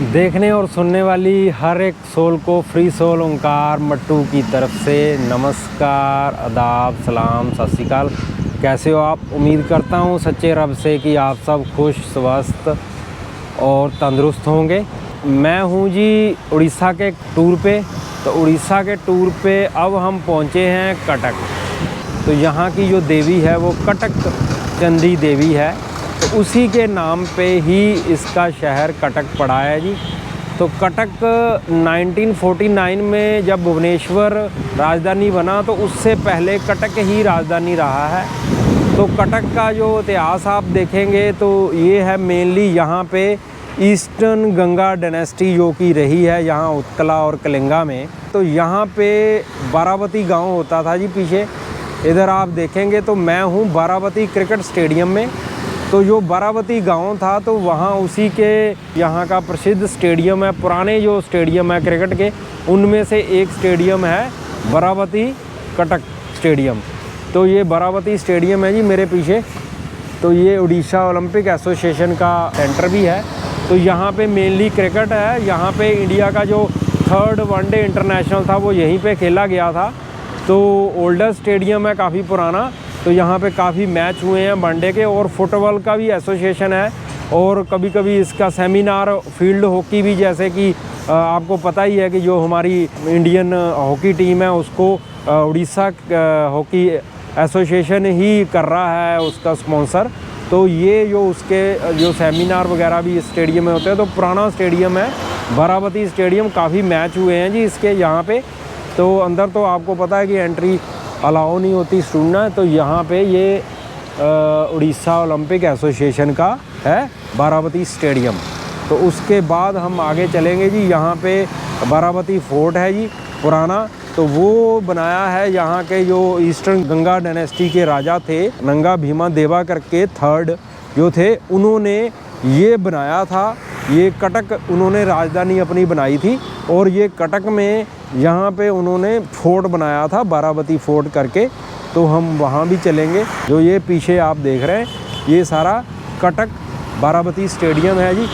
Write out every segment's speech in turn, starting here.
देखने और सुनने वाली हर एक सोल को फ्री सोल ओंकार मट्टू की तरफ से नमस्कार, आदाब, सलाम, सत श्री अकाल। कैसे हो आप? उम्मीद करता हूँ सच्चे रब से कि आप सब खुश, स्वस्थ और तंदुरुस्त होंगे। मैं हूँ जी उड़ीसा के टूर पे। तो उड़ीसा के टूर पे अब हम पहुँचे हैं कटक। तो यहाँ की जो देवी है वो कटक चंडी देवी है। तो उसी के नाम पे ही इसका शहर कटक पड़ा है जी। तो कटक 1949 में जब भुवनेश्वर राजधानी बना तो उससे पहले कटक ही राजधानी रहा है। तो कटक का जो इतिहास आप देखेंगे तो ये है मेनली यहाँ पे ईस्टर्न गंगा डायनेस्टी जो कि रही है यहाँ उत्कला और कलिंगा में। तो यहाँ पे बारावती गांव होता था जी पीछे। इधर आप देखेंगे तो मैं हूँ बारावती क्रिकेट स्टेडियम में। तो जो बारावती गांव था तो वहाँ उसी के यहाँ का प्रसिद्ध स्टेडियम है। पुराने जो स्टेडियम है क्रिकेट के उनमें से एक स्टेडियम है बारावती कटक स्टेडियम। तो ये बारावती स्टेडियम है जी मेरे पीछे। तो ये उड़ीसा ओलंपिक एसोसिएशन का सेंटर भी है। तो यहाँ पे मेनली क्रिकेट है। यहाँ पे इंडिया का जो 3rd वनडे इंटरनेशनल था वो यहीं पे खेला गया था। तो ओल्डर स्टेडियम है, काफ़ी पुराना। तो यहाँ पे काफ़ी मैच हुए हैं वनडे के। और फुटबॉल का भी एसोसिएशन है और कभी कभी इसका सेमिनार, फील्ड हॉकी भी, जैसे कि आपको पता ही है कि जो हमारी इंडियन हॉकी टीम है उसको उड़ीसा हॉकी एसोसिएशन ही कर रहा है उसका स्पॉन्सर। तो ये जो उसके जो सेमिनार वगैरह भी इस स्टेडियम में होते हैं। तो पुराना स्टेडियम है बारावती स्टेडियम। काफ़ी मैच हुए हैं जी इसके यहाँ पे। तो अंदर तो आपको पता है कि एंट्री अलाउ नहीं होती स्टूडेंट। तो यहाँ पे ये उड़ीसा ओलंपिक एसोसिएशन का है बारावती स्टेडियम। तो उसके बाद हम आगे चलेंगे जी। यहाँ पे बारावती फोर्ट है जी पुराना। तो वो बनाया है यहाँ के जो ईस्टर्न गंगा डायनेस्टी के राजा थे, नंगा भीमा देवा करके 3rd जो थे, उन्होंने ये बनाया था। ये कटक उन्होंने राजधानी अपनी बनाई थी। और ये कटक में यहाँ पे उन्होंने फोर्ट बनाया था बारावती फोर्ट करके। तो हम वहाँ भी चलेंगे। जो ये पीछे आप देख रहे हैं ये सारा कटक बारावती स्टेडियम है जी।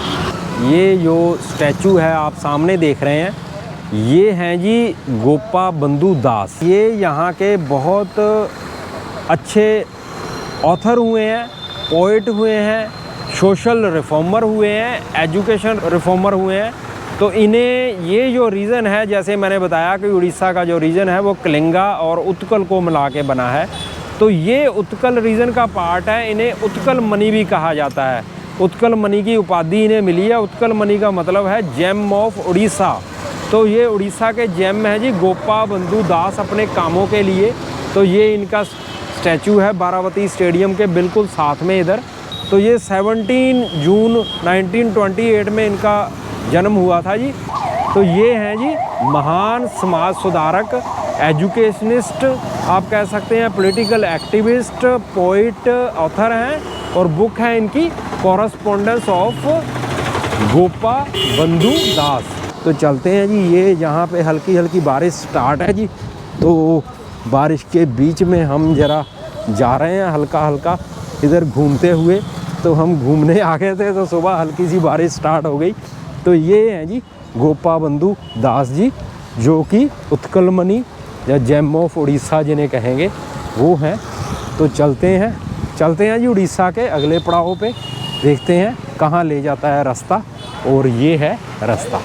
ये जो स्टैचू है आप सामने देख रहे हैं ये हैं जी गोपाबंधु दास। ये यहाँ के बहुत अच्छे ऑथर हुए हैं, पोइट हुए हैं, सोशल रिफॉर्मर हुए हैं, एजुकेशन रिफॉर्मर हुए हैं। तो इन्हें ये जो रीजन है, जैसे मैंने बताया कि उड़ीसा का जो रीजन है वो कलिंगा और उत्कल को मिला के बना है। तो ये उत्कल रीजन का पार्ट है। इन्हें उत्कल मणि भी कहा जाता है। उत्कल मणि की उपाधि इन्हें मिली है। उत्कल मणि का मतलब है जेम ऑफ उड़ीसा। तो ये उड़ीसा के जेम है जी गोपाबंधु दास अपने कामों के लिए। तो ये इनका स्टैचू है बारावती स्टेडियम के बिल्कुल साथ में इधर। तो ये 17 जून 1928 में इनका जन्म हुआ था जी। तो ये हैं जी महान समाज सुधारक, एजुकेशनिस्ट, आप कह सकते हैं पॉलिटिकल एक्टिविस्ट, पोइट, ऑथर हैं। और बुक है इनकी कॉरेस्पॉन्डेंस ऑफ गोपाबंधु दास। तो चलते हैं जी। ये यहाँ पे हल्की हल्की बारिश स्टार्ट है जी। तो बारिश के बीच में हम ज़रा जा रहे हैं हल्का हल्का इधर घूमते हुए। तो हम घूमने आ गए थे तो सुबह हल्की सी बारिश स्टार्ट हो गई। तो ये हैं जी गोपाबंधु दास जी, जो कि उत्कल मणि या जेम ऑफ उड़ीसा जिन्हें कहेंगे वो हैं। तो चलते हैं जी उड़ीसा के अगले पड़ाव पे। देखते हैं कहाँ ले जाता है रास्ता। और ये है रास्ता।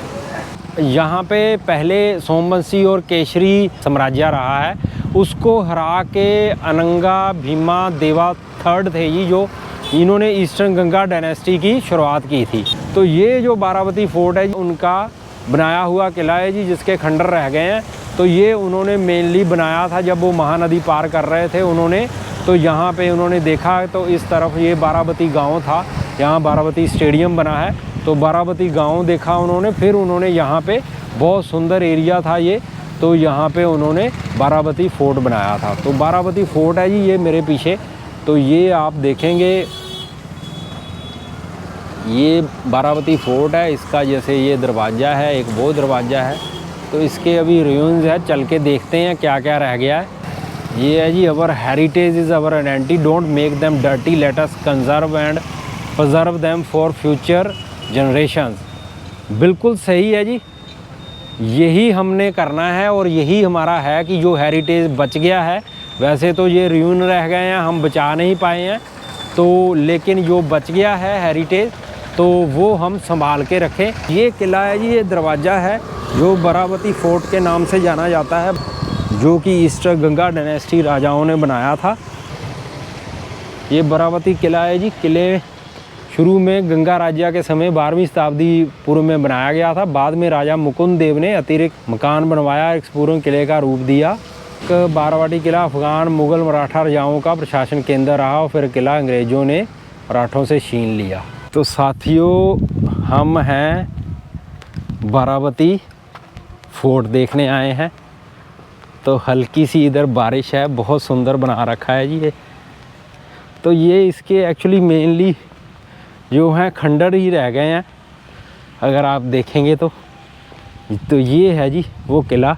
यहाँ पे पहले सोमवंशी और केशरी साम्राज्य रहा है। उसको हरा के अनंगा भीमा देवा 3rd थे जी, जो इन्होंने ईस्टर्न गंगा डायनेस्टी की शुरुआत की थी। तो ये जो बारावती फोर्ट है उनका बनाया हुआ किला है जी, जिसके खंडर रह गए हैं। तो ये उन्होंने मेनली बनाया था जब वो महानदी पार कर रहे थे उन्होंने। तो यहाँ पे उन्होंने देखा तो इस तरफ ये बारावती गांव था, यहाँ बारावती स्टेडियम बना है। तो बारावती गांव देखा उन्होंने। फिर उन्होंने यहाँ पे बहुत सुंदर एरिया था ये। तो यहाँ पे उन्होंने बारावती फोर्ट बनाया था। तो बारावती फोर्ट है जी ये मेरे पीछे। तो ये आप देखेंगे ये बारावती फोर्ट है। इसका जैसे ये दरवाज़ा है, एक वो दरवाज़ा है। तो इसके अभी रूइंस है, चल के देखते हैं क्या क्या रह गया है। ये है जी our heritage is our identity, don't make them dirty, let us conserve and preserve them for future generations। बिल्कुल सही है जी, यही हमने करना है और यही हमारा है कि जो हेरिटेज बच गया है, वैसे तो ये र्यून रह गए हैं, हम बचा नहीं पाए हैं, तो लेकिन जो बच गया है हेरिटेज तो वो हम संभाल के रखें। ये किला है जी, ये दरवाज़ा है जो बरावती फोर्ट के नाम से जाना जाता है, जो कि ईस्ट गंगा डायनेस्टी राजाओं ने बनाया था। ये बरावती किला है जी। किले शुरू में गंगा राज्य के समय 12वीं शताब्दी पूर्व में बनाया गया था। बाद में राजा मुकुंद देव ने अतिरिक्त मकान बनवाया, एक पूर्ण किले का रूप दिया। बारावती किला अफगान, मुगल, मराठा राजाओं का प्रशासन केंद्र रहा और फिर किला अंग्रेज़ों ने मराठों से छीन लिया। तो साथियों, हम हैं बारावती फोर्ट देखने आए हैं। तो हल्की सी इधर बारिश है, बहुत सुंदर बना रखा है जी ये। तो ये इसके एक्चुअली मेनली जो हैं खंडर ही रह गए हैं, अगर आप देखेंगे तो ये है जी वो किला,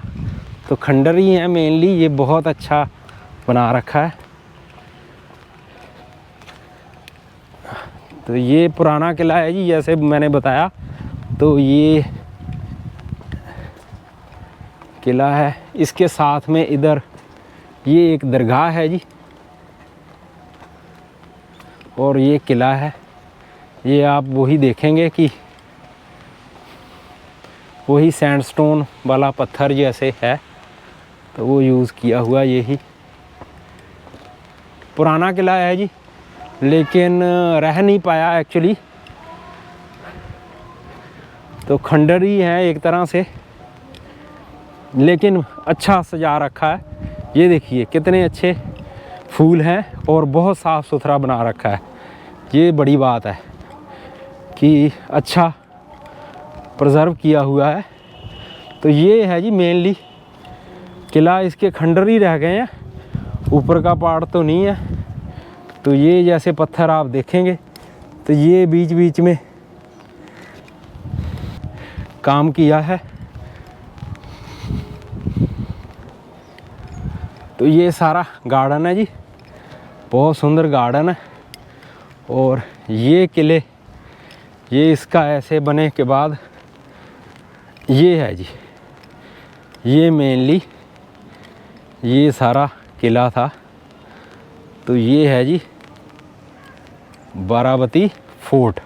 तो खंडर ही हैं मेनली। ये बहुत अच्छा बना रखा है। तो ये पुराना किला है जी, जैसे मैंने बताया। तो ये किला है, इसके साथ में इधर ये एक दरगाह है जी, और ये किला है। ये आप वही देखेंगे कि वही सैंडस्टोन वाला पत्थर जैसे है, तो वो यूज़ किया हुआ यही पुराना किला है जी, लेकिन रह नहीं पाया एक्चुअली। तो खंडर ही है एक तरह से, लेकिन अच्छा सजा रखा है। ये देखिए कितने अच्छे फूल हैं और बहुत साफ़ सुथरा बना रखा है। ये बड़ी बात है कि अच्छा प्रिजर्व किया हुआ है। तो ये है जी मेनली किला, इसके खंडर ही रह गए हैं, ऊपर का पार्ट तो नहीं है। तो ये जैसे पत्थर आप देखेंगे तो ये बीच बीच में काम किया है। तो ये सारा गार्डन है जी, बहुत सुंदर गार्डन है। और ये किले, ये इसका ऐसे बने के बाद ये है जी, ये मेनली ये सारा किला था। तो ये है जी बारावती फोर्ट।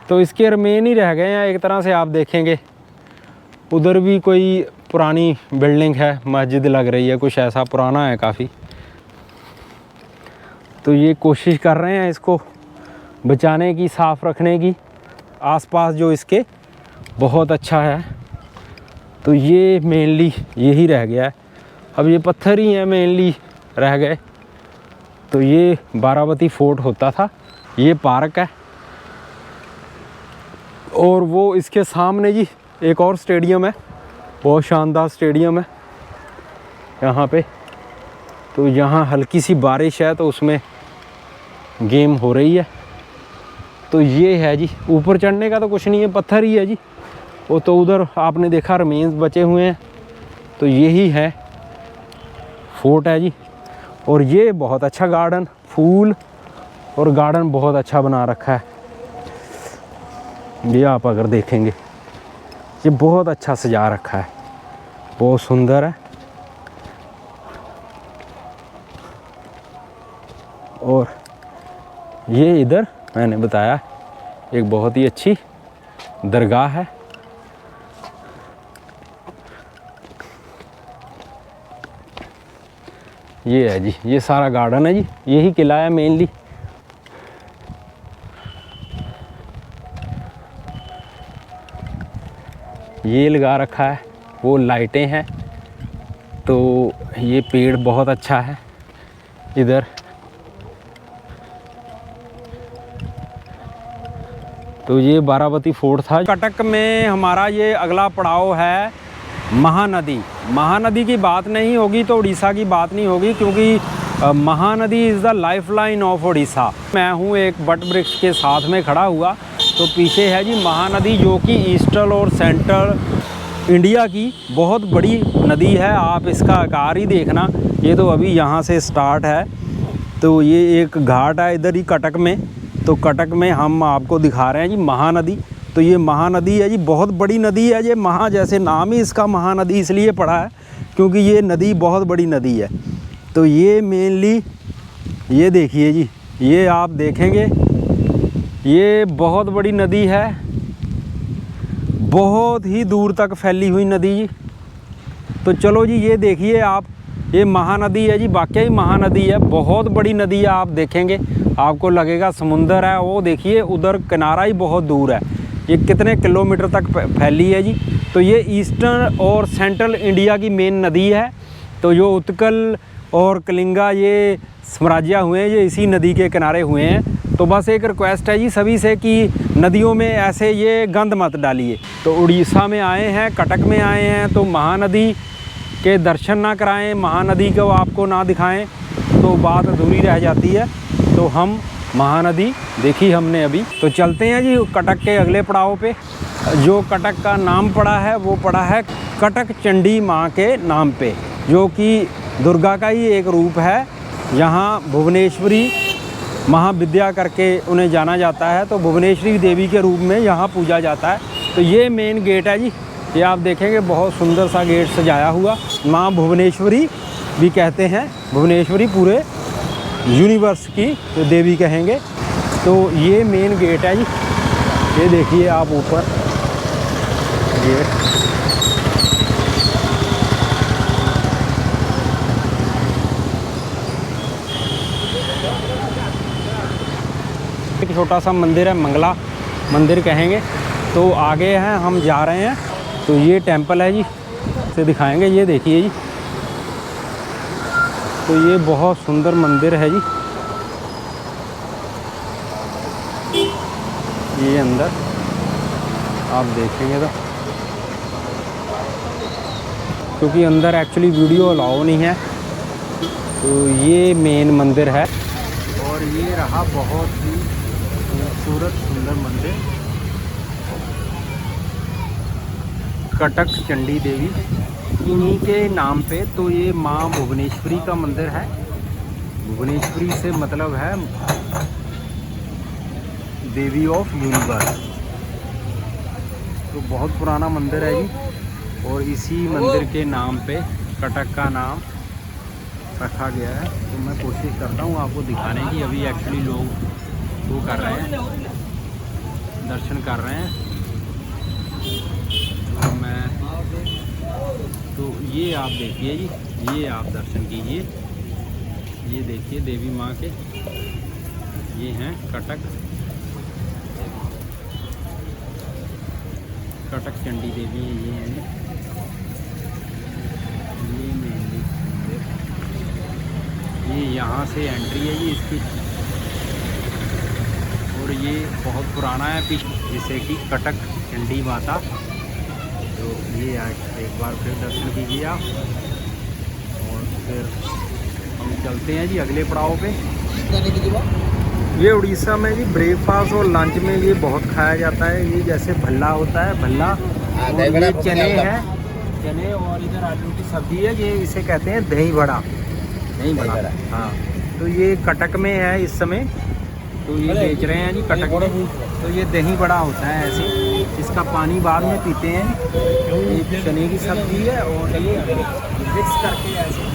तो इसके रमेन ही रह गए हैं एक तरह से। आप देखेंगे उधर भी कोई पुरानी बिल्डिंग है, मस्जिद लग रही है, कुछ ऐसा पुराना है काफ़ी। तो ये कोशिश कर रहे हैं इसको बचाने की, साफ़ रखने की। आसपास जो इसके बहुत अच्छा है। तो ये मेनली यही रह गया है। अब ये पत्थर ही हैं मेनली रह गए। तो ये बारावती फोर्ट होता था। ये पार्क है, और वो इसके सामने जी एक और स्टेडियम है, बहुत शानदार स्टेडियम है यहाँ पे। तो यहाँ हल्की सी बारिश है तो उसमें गेम हो रही है। तो ये है जी, ऊपर चढ़ने का तो कुछ नहीं है, पत्थर ही है जी वो। तो उधर आपने देखा रमेन्स बचे हुए हैं। तो यही है फोर्ट है जी। और ये बहुत अच्छा गार्डन, फूल और गार्डन बहुत अच्छा बना रखा है। ये आप अगर देखेंगे ये बहुत अच्छा सजा रखा है, बहुत सुंदर है। और ये इधर मैंने बताया एक बहुत ही अच्छी दरगाह है। ये है जी, ये सारा गार्डन है जी, यही किला है मेनली। ये लगा रखा है, वो लाइटें हैं। तो ये पेड़ बहुत अच्छा है इधर। तो ये बारावती फोर्ट था। कटक में हमारा ये अगला पड़ाव है महानदी। महानदी की बात नहीं होगी तो उड़ीसा की बात नहीं होगी, क्योंकि Mahanadi is the lifeline of Orissa. मैं हूँ एक बट वृक्ष के साथ में खड़ा हुआ, तो पीछे है जी महानदी, जो कि ईस्टर्न और सेंट्रल इंडिया की बहुत बड़ी नदी है। आप इसका आकार ही देखना, ये तो अभी यहाँ से स्टार्ट है। तो ये एक घाट है इधर ही कटक में। तो कटक में हम आपको दिखा रहे हैं जी महानदी। तो तो ये महानदी है जी, बहुत बड़ी नदी है ये। महा जैसे नाम ही इसका महानदी इसलिए पड़ा है क्योंकि ये नदी बहुत बड़ी नदी है। तो ये मेनली ये देखिए जी, ये आप देखेंगे ये बहुत बड़ी नदी है, बहुत ही दूर तक फैली हुई नदी जी। तो चलो जी ये देखिए आप, ये महानदी है जी, वाकई महानदी है, बहुत बड़ी नदी है। आप देखेंगे आपको लगेगा समुंदर है, वो देखिए उधर किनारा ही बहुत दूर है। ये कितने किलोमीटर तक फैली है जी। तो ये ईस्टर्न और सेंट्रल इंडिया की मेन नदी है। तो जो उत्कल और कलिंगा ये साम्राज्य हुए हैं ये इसी नदी के किनारे हुए हैं। तो बस एक रिक्वेस्ट है जी सभी से कि नदियों में ऐसे ये गंद मत डालिए। तो उड़ीसा में आए हैं, कटक में आए हैं, तो महानदी के दर्शन ना कराएं, महानदी को आपको ना दिखाएं तो बात अधूरी रह जाती है। तो हम महानदी देखी हमने अभी। तो चलते हैं जी कटक के अगले पड़ाव पे। जो कटक का नाम पड़ा है वो पड़ा है कटक चंडी माँ के नाम पे, जो कि दुर्गा का ही एक रूप है। यहाँ भुवनेश्वरी महाविद्या करके उन्हें जाना जाता है। तो भुवनेश्वरी देवी के रूप में यहाँ पूजा जाता है। तो ये मेन गेट है जी, ये आप देखेंगे बहुत सुंदर सा गेट सजाया हुआ। माँ भुवनेश्वरी भी कहते हैं, भुवनेश्वरी पूरे यूनिवर्स की तो देवी कहेंगे। तो ये मेन गेट है जी, ये देखिए आप ऊपर गेट। एक छोटा सा मंदिर है, मंगला मंदिर कहेंगे। तो आगे हैं हम जा रहे हैं। तो ये टेंपल है जी, से दिखाएंगे। ये देखिए जी, तो ये बहुत सुंदर मंदिर है जी। ये अंदर आप देखेंगे तो, क्योंकि अंदर एक्चुअली वीडियो अलाउ नहीं है। तो ये मेन मंदिर है और ये रहा बहुत ही खूबसूरत सुंदर मंदिर, कटक चंडी देवी इन्हीं के नाम पे। तो ये माँ भुवनेश्वरी का मंदिर है। भुवनेश्वरी से मतलब है देवी ऑफ यूनिवर्स। तो बहुत पुराना मंदिर है जी, और इसी मंदिर के नाम पे कटक का नाम रखा गया है। तो मैं कोशिश करता हूँ आपको दिखाने की। अभी एक्चुअली लोग वो कर रहे हैं, दर्शन कर रहे हैं। तो ये आप देखिए जी, ये आप दर्शन कीजिए। ये देखिए देवी माँ के, ये हैं कटक चंडी देवी है। ये हैं, ये मेनली ये यहाँ से एंट्री है जी इसकी। और ये बहुत पुराना है जिसे कि कटक चंडी माता। तो ये एक बार फिर दर्शन कीजिए आप, और फिर हम चलते हैं जी अगले पड़ाव पे। ये उड़ीसा में जी ब्रेकफास्ट और लंच में ये बहुत खाया जाता है। ये जैसे भल्ला होता है, भल्ला, और ये चने हैं, चने, और इधर आलू की सब्जी है। ये इसे कहते हैं दही बड़ा, दही बड़ा। हाँ, तो ये कटक में है इस समय। तो ये बेच रहे हैं जी कटक में। तो ये दही बड़ा होता है ऐसे, इसका पानी बाद में पीते हैं। ये चने की सब्जी है और ये मिक्स करके ऐसे।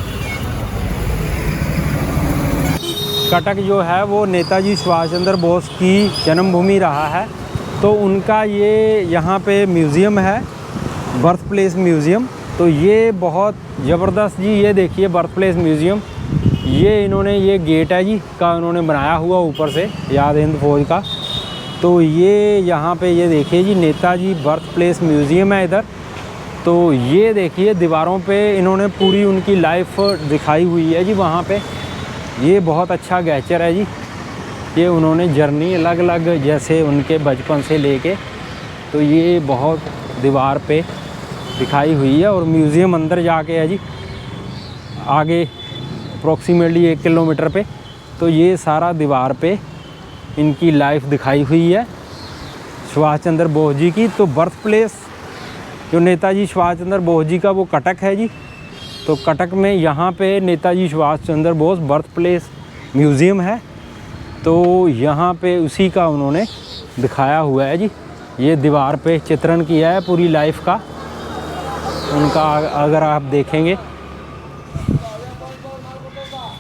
कटक जो है वो नेताजी सुभाष चंद्र बोस की जन्मभूमि रहा है। तो उनका ये यहाँ पे म्यूज़ियम है, बर्थ प्लेस म्यूज़ियम। तो ये बहुत ज़बरदस्त जी, ये देखिए बर्थ प्लेस म्यूज़ियम। ये इन्होंने, ये गेट है जी का उन्होंने बनाया हुआ ऊपर से, आज़ाद हिंद फौज का। तो ये यहाँ पे ये देखिए जी नेताजी बर्थ प्लेस म्यूज़ियम है इधर। तो ये देखिए दीवारों पे इन्होंने पूरी उनकी लाइफ दिखाई हुई है जी वहाँ पे। ये बहुत अच्छा गैचर है जी। ये उन्होंने जर्नी अलग अलग जैसे उनके बचपन से लेके, तो ये बहुत दीवार पे दिखाई हुई है। और म्यूज़ियम अंदर जाके है जी, आगे अप्रॉक्सीमेटली 1 किलोमीटर पे। तो ये सारा दीवार पे इनकी लाइफ दिखाई हुई है सुभाष चंद्र बोस जी की। तो बर्थ प्लेस जो नेताजी सुभाष चंद्र बोस जी का वो कटक है जी। तो कटक में यहाँ पे Netaji Subhash Chandra Bose birth place museum है। तो यहाँ पे उसी का उन्होंने दिखाया हुआ है जी। ये दीवार पे चित्रण किया है पूरी लाइफ का उनका। अगर आप देखेंगे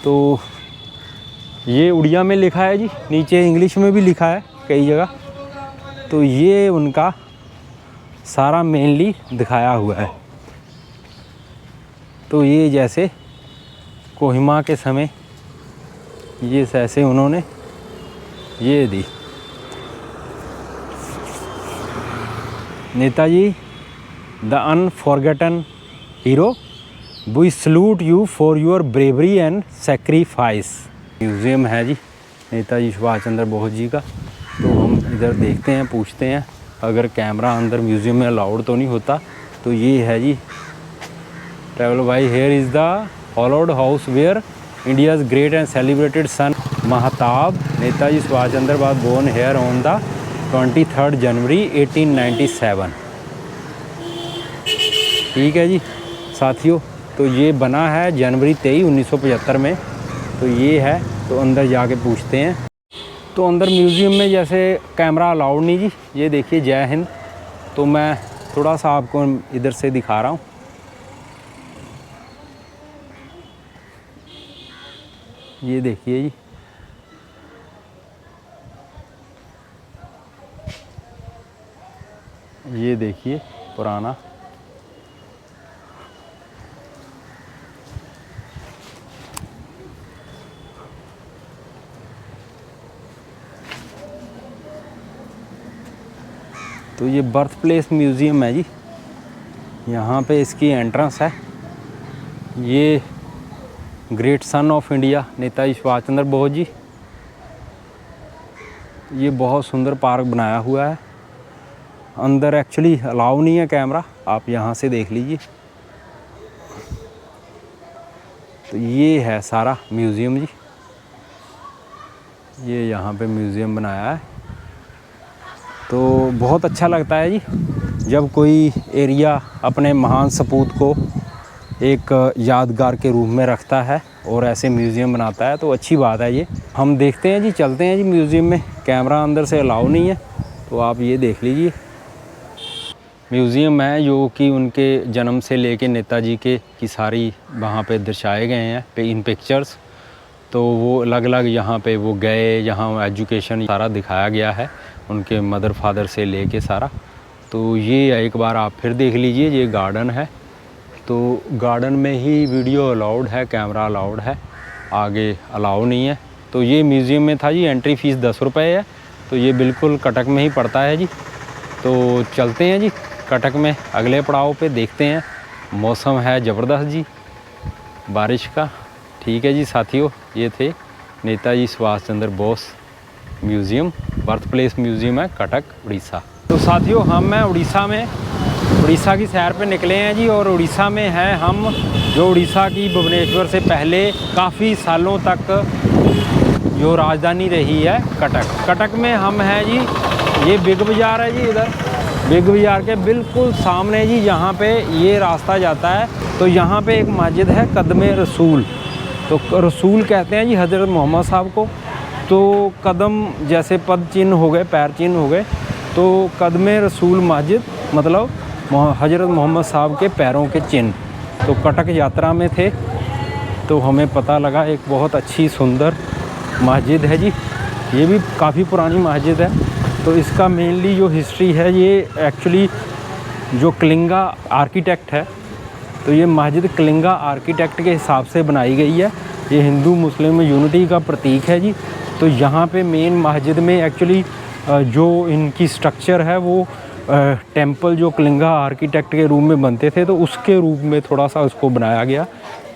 तो ये उड़िया में लिखा है जी, नीचे इंग्लिश में भी लिखा है कई जगह। तो ये उनका सारा मेनली दिखाया हुआ है। तो ये जैसे कोहिमा के समय ये ऐसे उन्होंने ये दी। Netaji the unforgettable hero, we salute you for your bravery and sacrifice. Museum है जी नेताजी सुभाष चंद्र बोस जी का। तो हम इधर देखते हैं, पूछते हैं, अगर कैमरा अंदर म्यूज़ियम में अलाउड तो नहीं होता। तो ये है जी ट्रैवल भाई, here is the hallowed house where India's great and celebrated son महताब Netaji Subhash Chandra Bose born here on the 23 January 1897। ठीक है जी साथियों, तो ये बना है जनवरी 23, 1975 में। तो ये है, तो अंदर जाके पूछते हैं। तो अंदर म्यूज़ियम में जैसे कैमरा अलाउड नहीं जी। ये देखिए जय हिंद। तो मैं थोड़ा सा आपको इधर से दिखा रहा हूँ। ये देखिए जी, ये देखिए पुराना। तो ये बर्थ प्लेस म्यूज़ियम है जी। यहाँ पे इसकी एंट्रेंस है। ये great son of India Netaji Subhash Chandra Bose ji. ये बहुत सुंदर पार्क बनाया हुआ है। अंदर एक्चुअली अलाउ नहीं है कैमरा, आप यहाँ से देख लीजिए। तो ये है सारा म्यूज़ियम जी। ये यहाँ पे म्यूज़ियम बनाया है। तो बहुत अच्छा लगता है जी जब कोई एरिया अपने महान सपूत को एक यादगार के रूप में रखता है और ऐसे म्यूज़ियम बनाता है। तो अच्छी बात है ये। हम देखते हैं जी, चलते हैं जी म्यूज़ियम में। कैमरा अंदर से अलाउ नहीं है, तो आप ये देख लीजिए। म्यूज़ियम है जो कि उनके जन्म से लेके नेताजी के की सारी वहाँ पे दर्शाए गए हैं इन पिक्चर्स। तो वो अलग अलग यहाँ पे वो गए, यहाँ एजुकेशन सारा दिखाया गया है उनके मदर फादर से लेके सारा। तो ये एक बार आप फिर देख लीजिए। ये गार्डन है, तो गार्डन में ही वीडियो अलाउड है, कैमरा अलाउड है, आगे अलाउ नहीं है। तो ये म्यूज़ियम में था जी। एंट्री फ़ीस 10 रुपये है। तो ये बिल्कुल कटक में ही पड़ता है जी। तो चलते हैं जी कटक में, अगले पड़ाव पे देखते हैं। मौसम है ज़बरदस्त जी बारिश का। ठीक है जी साथियों, ये थे Netaji Subhash Chandra Bose museum, birth place museum है कटक उड़ीसा। तो साथियों हम हैं उड़ीसा की सैर पे निकले हैं जी। और उड़ीसा में हैं हम, जो उड़ीसा की भुवनेश्वर से पहले काफ़ी सालों तक जो राजधानी रही है कटक। कटक में हम हैं जी। ये बिग बाज़ार है जी। इधर बिग बाज़ार के बिल्कुल सामने जी यहाँ पे ये रास्ता जाता है। तो यहाँ पे एक मस्जिद है कदम रसूल। तो रसूल कहते हैं जी हज़रत मोहम्मद साहब को। तो कदम जैसे पद चिन्ह हो गए, पैर चिन्ह हो गए। तो कदम रसूल मस्जिद मतलब हज़रत मोहम्मद साहब के पैरों के चिन्ह। तो कटक यात्रा में थे तो हमें पता लगा एक बहुत अच्छी सुंदर मस्जिद है जी। ये भी काफ़ी पुरानी मस्जिद है। तो इसका मेनली जो हिस्ट्री है, ये एक्चुअली जो कलिंगा आर्किटेक्ट है, तो ये मस्जिद कलिंगा आर्किटेक्ट के हिसाब से बनाई गई है। ये हिंदू मुस्लिम यूनिटी का प्रतीक है जी। तो यहाँ पे मेन मस्जिद में एक्चुअली जो इनकी स्ट्रक्चर है वो टेंपल जो कलिंगा आर्किटेक्ट के रूप में बनते थे, तो उसके रूप में थोड़ा सा उसको बनाया गया।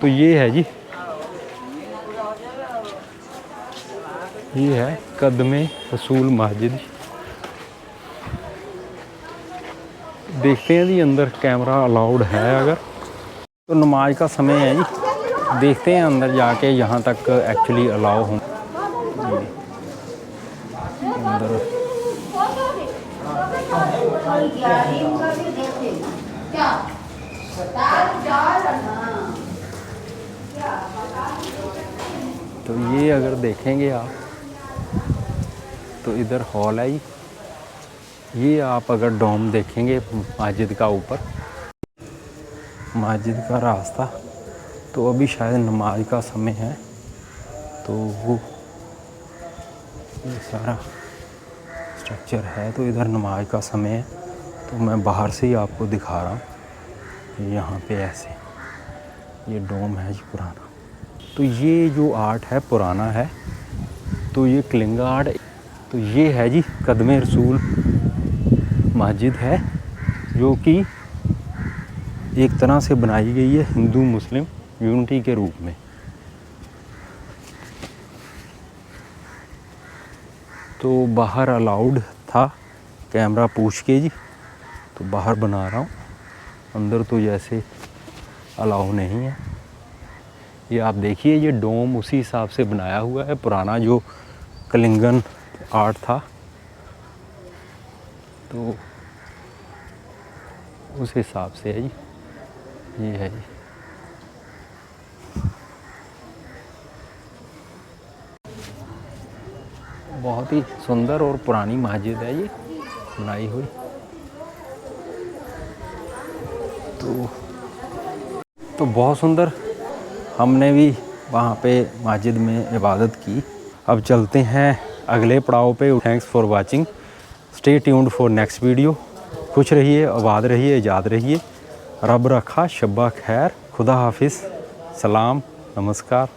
तो ये है जी, ये है कदम रसूल मस्जिद। देखते हैं जी अंदर कैमरा अलाउड है अगर। तो नमाज का समय है जी, देखते हैं अंदर जाके यहाँ तक एक्चुअली अलाउ हो अंदर। तो ये अगर देखेंगे आप तो इधर हॉल है जी। ये आप अगर डोम देखेंगे मस्जिद का ऊपर, मस्जिद का रास्ता, तो अभी शायद नमाज का समय है, तो वो ये सारा स्ट्रक्चर है, तो इधर नमाज का समय है, तो मैं बाहर से ही आपको दिखा रहा हूँ। यहाँ पे ऐसे ये डोम है जी पुराना। तो ये जो आर्ट है पुराना है, तो ये कलिंगा आर्ट, तो ये है जी कदमे रसूल मस्जिद है, जो कि एक तरह से बनाई गई है हिंदू मुस्लिम यूनिटी के रूप में। तो बाहर अलाउड था कैमरा पूछ के जी, तो बाहर बना रहा हूँ, अंदर तो जैसे अलाउ नहीं है। ये आप देखिए, ये डोम उसी हिसाब से बनाया हुआ है, पुराना जो कलिंगन आर्ट था, तो उस हिसाब से है जी। ये है जी, बहुत ही सुंदर और पुरानी मस्जिद है ये बनाई हुई। तो बहुत सुंदर, हमने भी वहाँ पे मस्जिद में इबादत की। अब चलते हैं अगले पड़ाव पे। Thanks for watching, stay tuned for next video. खुश रहिए, आबाद रहिए, आज़ाद रहिए। रब रखा, शब्बा खैर, खुदा हाफिज़, सलाम, नमस्कार।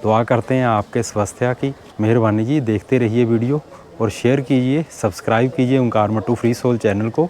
दुआ करते हैं आपके स्वास्थ्य की। मेहरबानी जी, देखते रहिए वीडियो और शेयर कीजिए, सब्सक्राइब कीजिए ओंकार मट्टू फ्री सोल चैनल को।